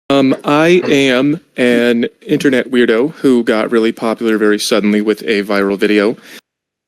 I am an internet weirdo who got really popular very suddenly with a viral video.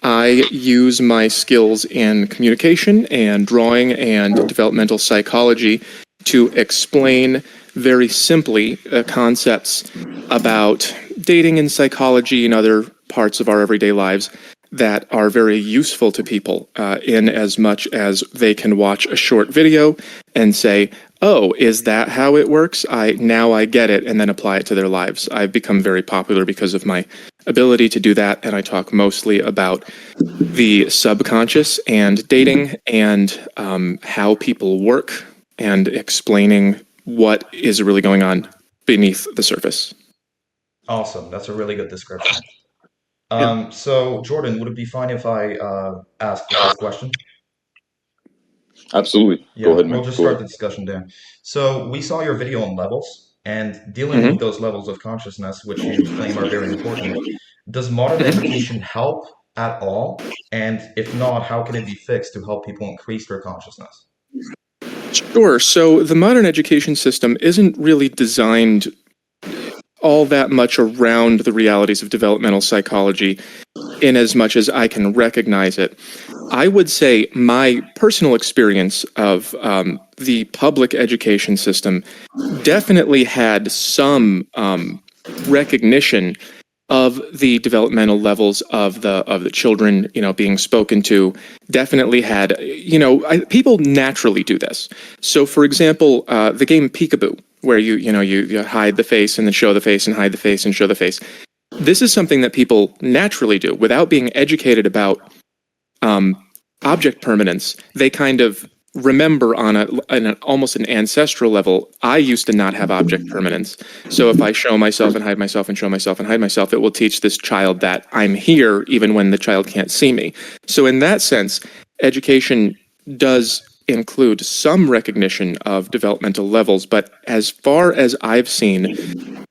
I use my skills in communication and drawing and developmental psychology to explain very simply concepts about dating and psychology and other parts of our everyday lives that are very useful to people in as much as they can watch a short video and say, oh, is that how it works? Now I get it, and then apply it to their lives. I've become very popular because of my ability to do that, and I talk mostly about the subconscious and dating and how people work and explaining what is really going on beneath the surface. Awesome. That's a really good description. Yeah. So Jordan, would it be fine if I ask the first question? Absolutely. Go Yeah, ahead, we'll man. just Go start ahead. the discussion there. So we saw your video on levels and dealing with Hmm. those levels of consciousness, which you claim are very important. Does modern Hmm. education help at all? And if not, how can it be fixed to help people increase their consciousness? Sure. So the modern education system isn't really designed all that much around the realities of developmental psychology in as much as I can recognize it. I would say my personal experience of the public education system definitely had some recognition of the developmental levels of the children, being spoken to. Definitely had, people naturally do this. So, for example, the game Peekaboo, where you hide the face and then show the face and hide the face and show the face. This is something that people naturally do without being educated about um, object permanence. They kind of remember on almost an ancestral level. I used to not have object permanence, so if I show myself and hide myself and show myself and hide myself, it will teach this child that I'm here even when the child can't see me. So in that sense, education does include some recognition of developmental levels, but as far as I've seen,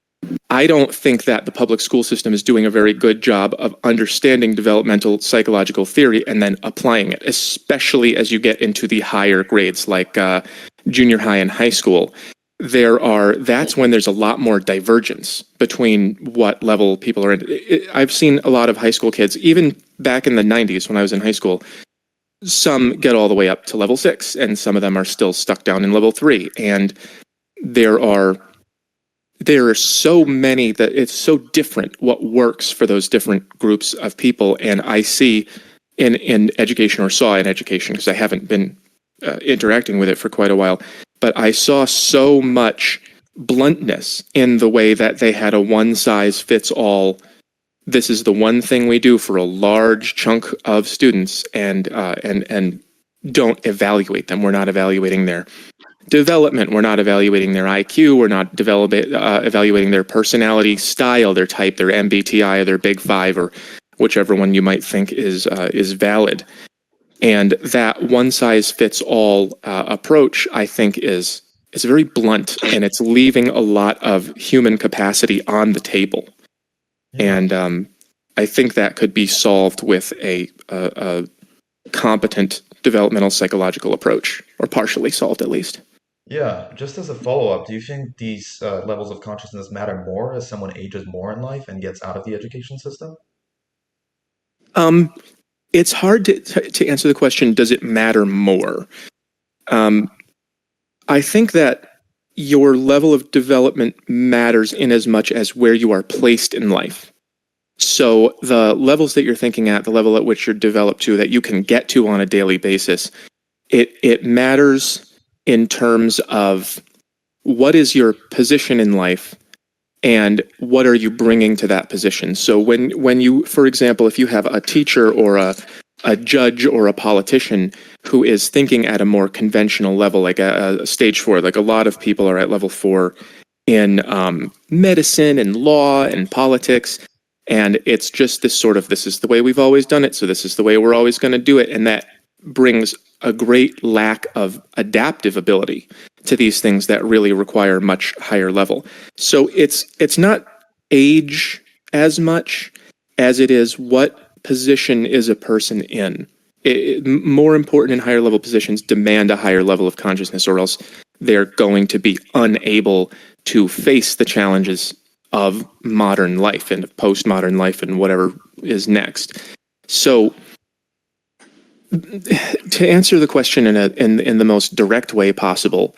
I don't think that the public school system is doing a very good job of understanding developmental psychological theory and then applying it, especially as you get into the higher grades like junior high and high school. That's when there's a lot more divergence between what level people are in. I've seen a lot of high school kids, even back in the 90s when I was in high school, some get all the way up to level 6, and some of them are still stuck down in level 3. And there are so many that it's so different what works for those different groups of people. And I see in education, or saw in education, because I haven't been interacting with it for quite a while, but I saw so much bluntness in the way that they had a one size fits all. This is the one thing we do for a large chunk of students, and don't evaluate them. We're not evaluating their development. We're not evaluating their IQ. We're not evaluating their personality style, their type, their MBTI, their Big Five, or whichever one you might think is valid. And that one size fits all approach, I think, is very blunt, and it's leaving a lot of human capacity on the table. Yeah. And I think that could be solved with a competent developmental psychological approach, or partially solved at least. Yeah, just as a follow-up, do you think these levels of consciousness matter more as someone ages more in life and gets out of the education system? Um, it's hard to answer the question, does it matter more? Um, I think that your level of development matters in as much as where you are placed in life. So the levels that you're thinking at, the level at which you're developed to, that you can get to on a daily basis, it matters in terms of what is your position in life and what are you bringing to that position. So when you, for example, if you have a teacher or a judge or a politician who is thinking at a more conventional level, like a stage 4, like a lot of people are at level 4 in medicine and law and politics, and it's just this is the way we've always done it, so this is the way we're always going to do it, and that brings a great lack of adaptive ability to these things that really require much higher level. So it's not age as much as it is what position is a person in. More important in higher level positions demand a higher level of consciousness, or else they're going to be unable to face the challenges of modern life and of postmodern life and whatever is next. So to answer the question in the most direct way possible,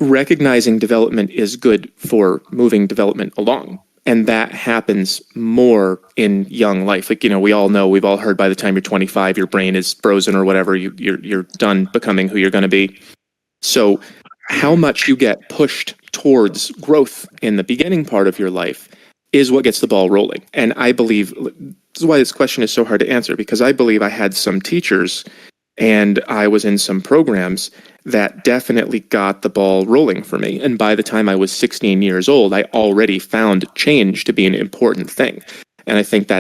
recognizing development is good for moving development along. And that happens more in young life. Like, we all know, we've all heard by the time you're 25, your brain is frozen or whatever, you're done becoming who you're going to be. So how much you get pushed towards growth in the beginning part of your life is what gets the ball rolling. And I believe, this is why this question is so hard to answer, because I believe I had some teachers and I was in some programs that definitely got the ball rolling for me. And by the time I was 16 years old, I already found change to be an important thing. And I think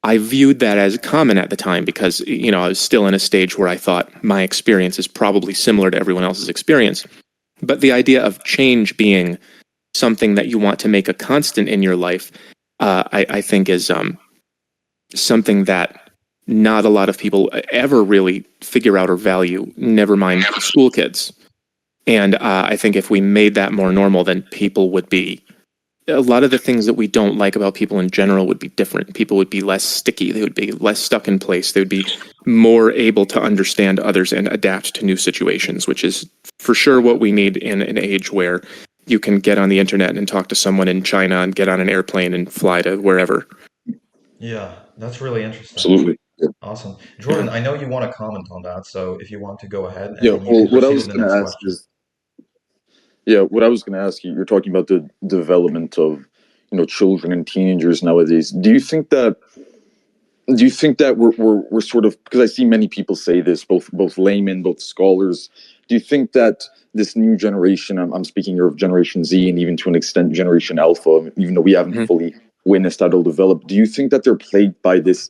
I viewed that as common at the time because, I was still in a stage where I thought my experience is probably similar to everyone else's experience. But the idea of change being something that you want to make a constant in your life, I think is something that not a lot of people ever really figure out or value, never mind school kids. And I think if we made that more normal, then people would be, a lot of the things that we don't like about people in general would be different. People would be less sticky. They would be less stuck in place. They would be more able to understand others and adapt to new situations, which is for sure what we need in an age where you can get on the internet and talk to someone in China and get on an airplane and fly to wherever. Yeah, that's really interesting. Absolutely. Awesome. Jordan, I know you want to comment on that, so if you want to go ahead Yeah. and you Well, can what I proceed was to the going next to ask question. is, yeah, what I was going to ask you, you're talking about the development of, children and teenagers nowadays. Do you think that we're sort of, because I see many people say this, both laymen, both scholars. Do you think that this new generation, I'm speaking here of Generation Z and even to an extent Generation Alpha, even though we haven't fully witnessed that it'll develop, do you think that they're plagued by this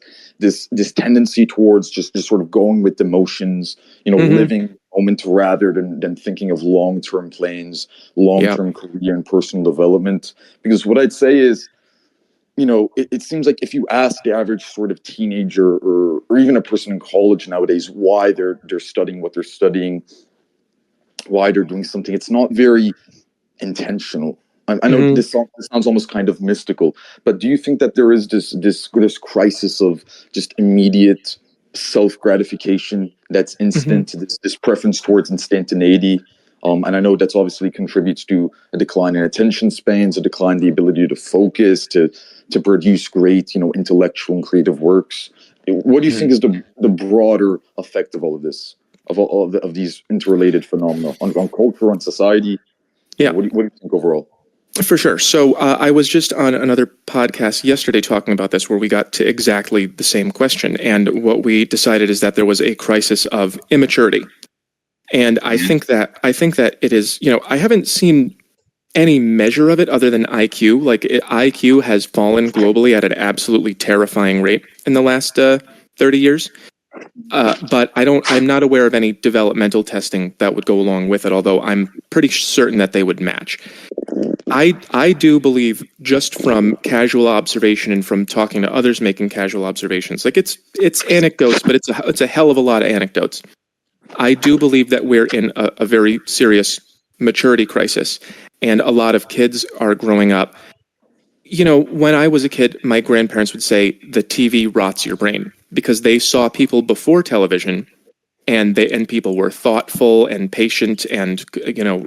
tendency towards just sort of going with the motions, living moment rather than thinking of long-term plans, long-term career and personal development? Because what I'd say is, it seems like if you ask the average sort of teenager or even a person in college nowadays why they're studying what they're studying, why they're doing something, it's not very intentional. I know this sounds almost kind of mystical, but do you think that there is this crisis of just immediate self gratification that's instant, this preference towards instantaneity? And I know that's obviously contributes to a decline in attention spans, a decline in the ability to focus, to produce great, intellectual and creative works. What do you think is the broader effect of all of this, of these interrelated phenomena on culture, on society? Yeah. What do you think overall? For sure. So I was just on another podcast yesterday talking about this where we got to exactly the same question. And what we decided is that there was a crisis of immaturity. And I think that it is, I haven't seen any measure of it other than IQ. Like IQ has fallen globally at an absolutely terrifying rate in the last 30 years. But I'm not aware of any developmental testing that would go along with it, although I'm pretty certain that they would match. I do believe, just from casual observation and from talking to others making casual observations, like it's anecdotes, but it's a hell of a lot of anecdotes. I do believe that we're in a very serious maturity crisis, and a lot of kids are growing up. When I was a kid, my grandparents would say the TV rots your brain because they saw people before television, and people were thoughtful and patient and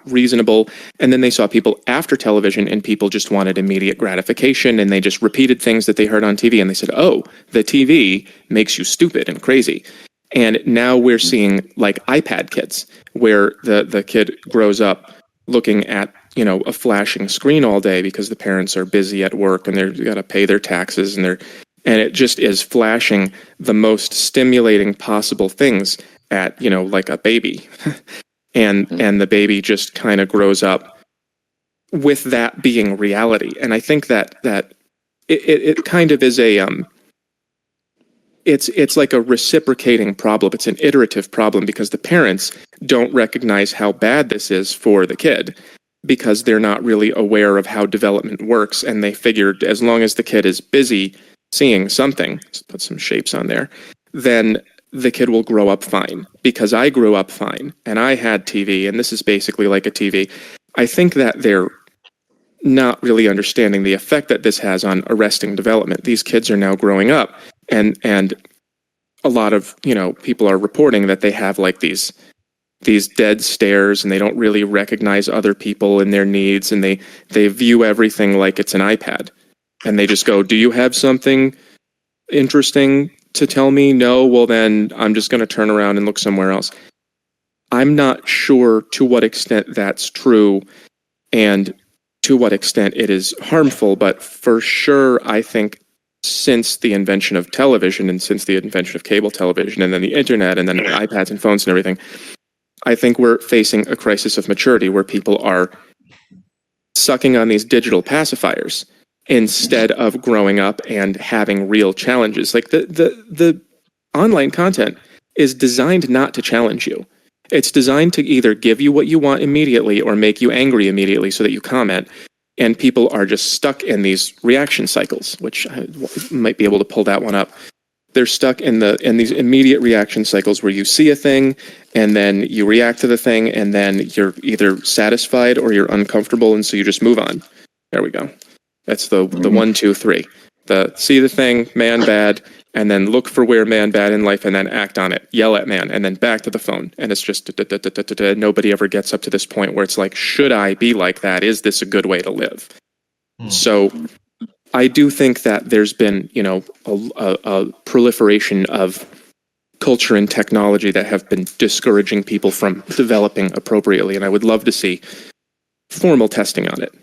reasonable, and then they saw people after television, and people just wanted immediate gratification, and they just repeated things that they heard on TV, and they said, "Oh, the TV makes you stupid and crazy." And now we're seeing like iPad kids, where the kid grows up looking at a flashing screen all day because the parents are busy at work and they've got to pay their taxes, and it just is flashing the most stimulating possible things at like a baby, and the baby just kind of grows up with that being reality. And I think that it kind of is a it's like a reciprocating problem. It's an iterative problem because the parents don't recognize how bad this is for the kid because they're not really aware of how development works, and they figured as long as the kid is busy seeing something, let's put some shapes on there, then the kid will grow up fine because I grew up fine and I had TV, and this is basically like a TV. I think that they're not really understanding the effect that this has on arresting development. These kids are now growing up, and a lot of people are reporting that they have like these dead stares, and they don't really recognize other people and their needs, and they view everything like it's an iPad, and they just go, "Do you have something interesting to tell me? No? Well, then I'm just going to turn around and look somewhere else." I'm not sure to what extent that's true and to what extent it is harmful, but for sure, I think since the invention of television and since the invention of cable television and then the internet and then iPads and phones and everything, I think we're facing a crisis of maturity where people are sucking on these digital pacifiers instead of growing up and having real challenges. Like the online content is designed not to challenge you. It's designed to either give you what you want immediately or make you angry immediately so that you comment. And people are just stuck in these reaction cycles, which I might be able to pull that one up. They're stuck in these immediate reaction cycles where you see a thing and then you react to the thing and then you're either satisfied or you're uncomfortable, and so you just move on. There we go. That's the 1, 2, 3. The see the thing, man bad, and then look for where man bad in life and then act on it. Yell at man and then back to the phone. And it's just nobody ever gets up to this point where it's like, should I be like that? Is this a good way to live? So I do think that there's been, a proliferation of culture and technology that have been discouraging people from developing appropriately. And I would love to see formal testing on it.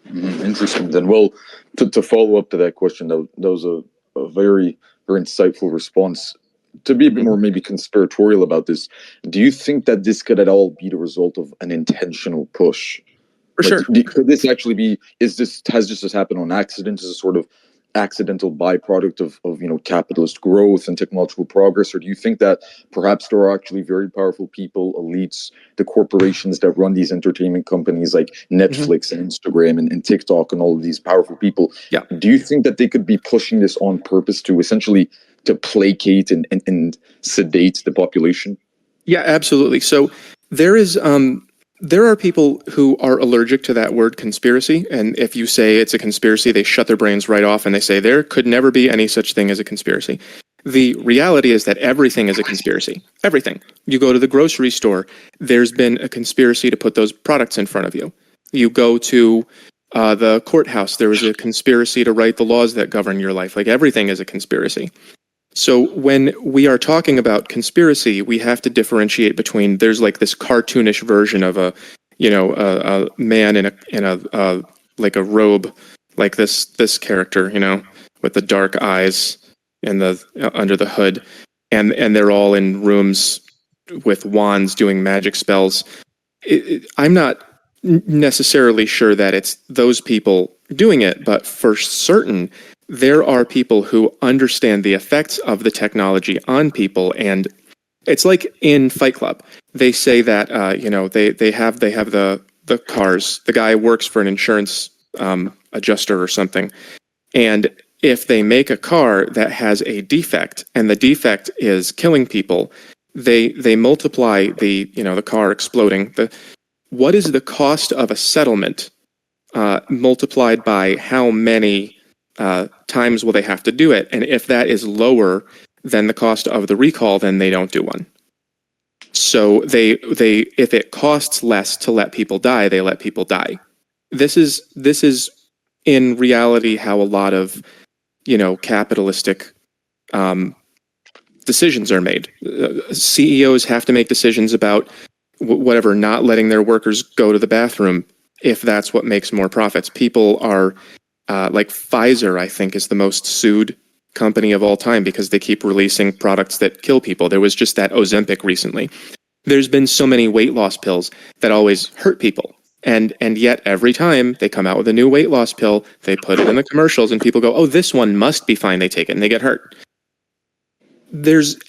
Interesting. Then, well, to follow up to that question, that was a very, very insightful response. To be a bit more maybe conspiratorial about this, do you think that this could at all be the result of an intentional push? For sure. Could this actually be? Has this happened on accident? Is a sort of accidental byproduct of capitalist growth and technological progress, or do you think that perhaps there are actually very powerful people, elites, the corporations that run these entertainment companies like Netflix and Instagram and TikTok and all of these powerful people? Yeah. Do you think that they could be pushing this on purpose to essentially to placate and sedate the population? Yeah, absolutely. So there are people who are allergic to that word conspiracy, and if you say it's a conspiracy, they shut their brains right off and they say there could never be any such thing as a conspiracy. The reality is that everything is a conspiracy. Everything. You go to the grocery store, there's been a conspiracy to put those products in front of you. You go to the courthouse, there was a conspiracy to write the laws that govern your life. Like everything is a conspiracy. So when we are talking about conspiracy, we have to differentiate between, there's like this cartoonish version of a man in a like a robe, like this character, with the dark eyes and the under the hood, and they're all in rooms with wands doing magic spells. I'm not necessarily sure that it's those people doing it, but for certain, there are people who understand the effects of the technology on people, and it's like in Fight Club. They say that they have the cars. The guy works for an insurance adjuster or something, and if they make a car that has a defect and the defect is killing people, they multiply the car exploding. What is the cost of a settlement multiplied by how many times will they have to do it? And if that is lower than the cost of the recall, then they don't do one. So they if it costs less to let people die, they let people die. This is in reality how a lot of capitalistic decisions are made. CEOs have to make decisions about whatever, not letting their workers go to the bathroom if that's what makes more profits. People are like Pfizer, I think, is the most sued company of all time because they keep releasing products that kill people. There was just that Ozempic recently. There's been so many weight loss pills that always hurt people. And yet every time they come out with a new weight loss pill, they put it in the commercials and people go, oh, this one must be fine. They take it and they get hurt.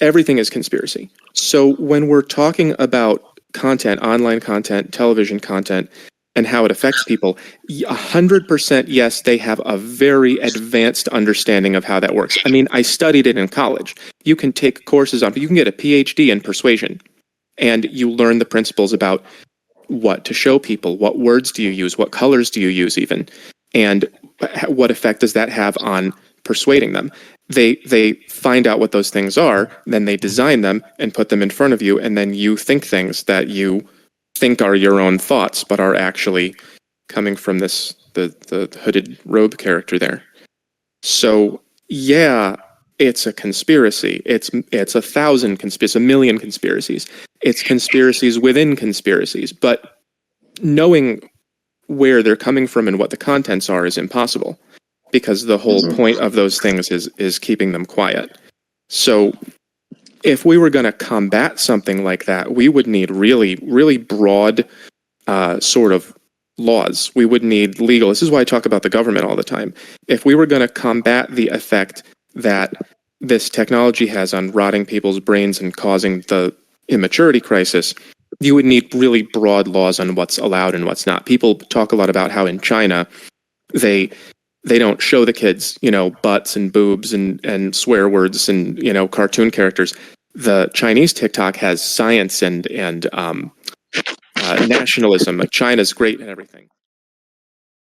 Everything is conspiracy. So when we're talking about content, online content, television content, and how it affects people, 100% yes, they have a very advanced understanding of how that works. I mean, I studied it in college. You can take courses on, you can get a PhD in persuasion, and you learn the principles about what to show people, what words do you use, what colors do you use even, and what effect does that have on persuading them. They find out what those things are, then they design them and put them in front of you, and then you think things that you think are your own thoughts, but are actually coming from the hooded robe character there. So yeah, it's a conspiracy. It's 1,000 conspiracies, 1,000,000 conspiracies. It's conspiracies within conspiracies, but knowing where they're coming from and what the contents are is impossible, because the whole point of those things is keeping them quiet. So if we were going to combat something like that, we would need really, really broad sort of laws. We would need legal. This is why I talk about the government all the time. If we were going to combat the effect that this technology has on rotting people's brains and causing the immaturity crisis, you would need really broad laws on what's allowed and what's not. People talk a lot about how in China they don't show the kids, butts and boobs and swear words and cartoon characters. The Chinese TikTok has science and nationalism. China's great and everything.